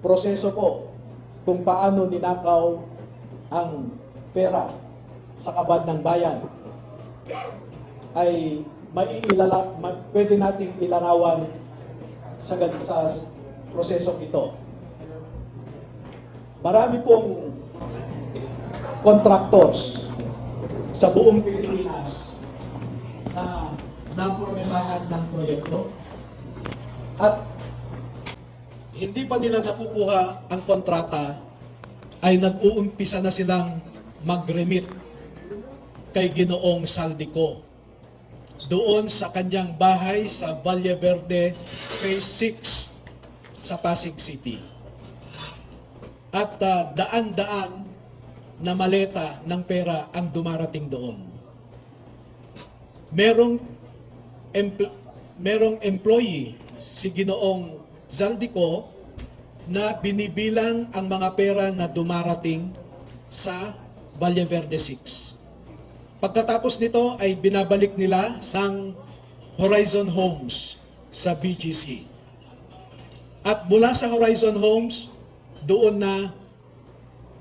proseso po kung paano ninakaw ang pera sa kabad ng bayan ay pwede nating ilarawan sa prosesong ito. Marami pong contractors sa buong Pilipinas na napromesahan ng proyekto at hindi pa nila nakukuha ang kontrata ay nag-uumpisa na silang mag-remit kay Ginoong Saldico doon sa kanyang bahay sa Valle Verde Phase 6 sa Pasig City. At daan-daan na maleta ng pera ang dumarating doon. Merong employee si Ginoong Zaldico na binibilang ang mga pera na dumarating sa Valle Verde 6. Pagkatapos nito ay binabalik nila sa Horizon Homes sa BGC. At mula sa Horizon Homes, doon na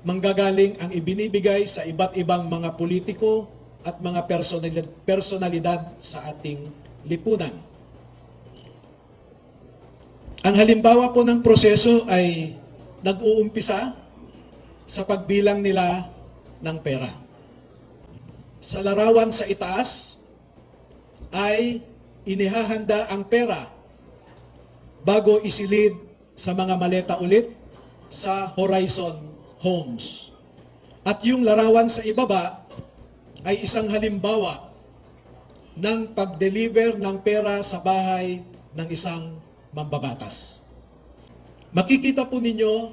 manggagaling ang ibinibigay sa iba't ibang mga politiko at mga personalidad sa ating lipunan. Ang halimbawa po ng proseso ay nag-uumpisa sa pagbilang nila ng pera. Sa larawan sa itaas ay inihahanda ang pera bago isilid sa mga maleta ulit sa Horizon Homes. At yung larawan sa ibaba ay isang halimbawa ng pag-deliver ng pera sa bahay ng isang mambabatas. Makikita po ninyo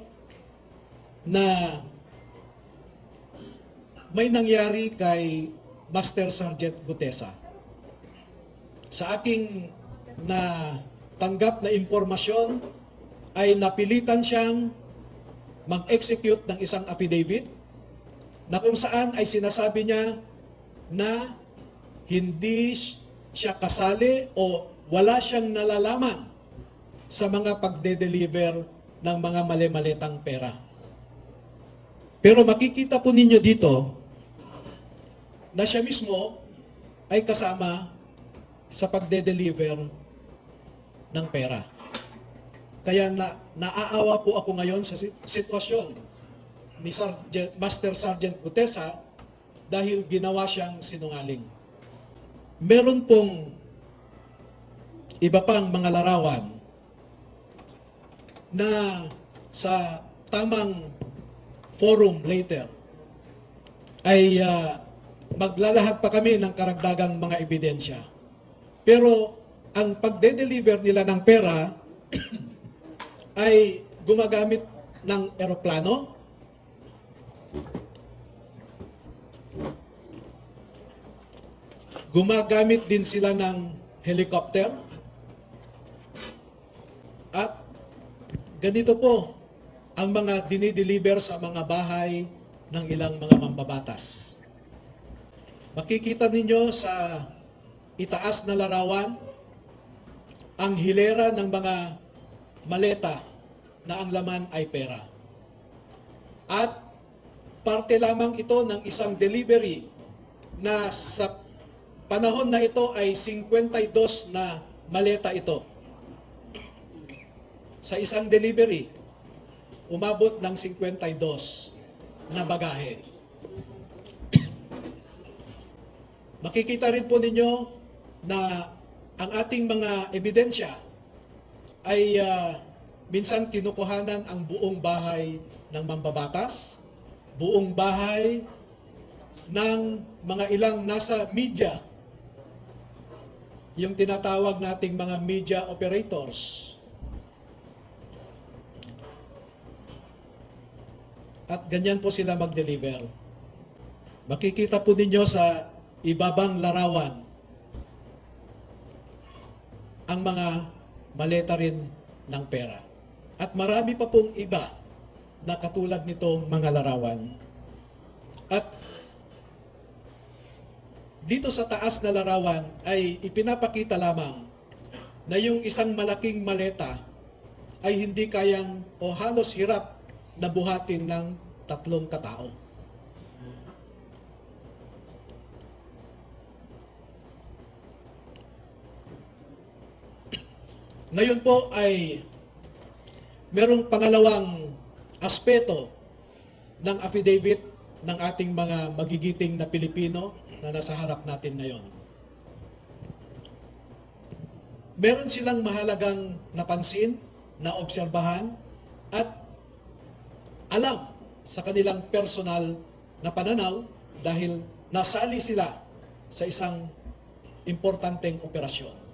na may nangyari kay Master Sergeant Gutesa. Sa aking tanggap na impormasyon ay napilitan siyang mag-execute ng isang affidavit na kung saan ay sinasabi niya na hindi siya kasali o wala siyang nalalaman sa mga pagde-deliver ng mga mali-malitang pera. Pero makikita po ninyo dito na siya mismo ay kasama sa pagde-deliver ng pera. Kaya naaawa po ako ngayon sa sitwasyon ni Master Sergeant Gutesa dahil ginawa siyang sinungaling. Meron pong iba pang mga larawan na sa tamang forum later ay maglalahad pa kami ng karagdagang mga ebidensya. Pero ang pagde-deliver nila ng pera ay gumagamit ng eroplano, gumagamit din sila ng helicopter, at ganito po ang mga dinideliver sa mga bahay ng ilang mga mambabatas. Makikita ninyo sa itaas na larawan ang hilera ng mga maleta na ang laman ay pera. At parte lamang ito ng isang delivery na sa panahon na ito ay 52 na maleta ito. Sa isang delivery, umabot ng 52 na bagahe. Makikita rin po ninyo na ang ating mga ebidensya ay minsan kinukuhanan ang buong bahay ng mambabatas, buong bahay ng mga ilang nasa media, yung tinatawag nating mga media operators. At ganyan po sila mag-deliver. Makikita po ninyo sa ibabang larawan ang mga maleta rin ng pera. At marami pa pong iba na katulad nitong mga larawan. At dito sa taas na larawan ay ipinapakita lamang na yung isang malaking maleta ay hindi kayang o halos hirap na buhatin ng 3 katao. Ngayon po ay merong pangalawang aspeto ng affidavit ng ating mga magigiting na Pilipino na nasa harap natin ngayon. Meron silang mahalagang napansin, naobserbahan, at alam sa kanilang personal na pananaw dahil nasali sila sa isang importanteng operasyon.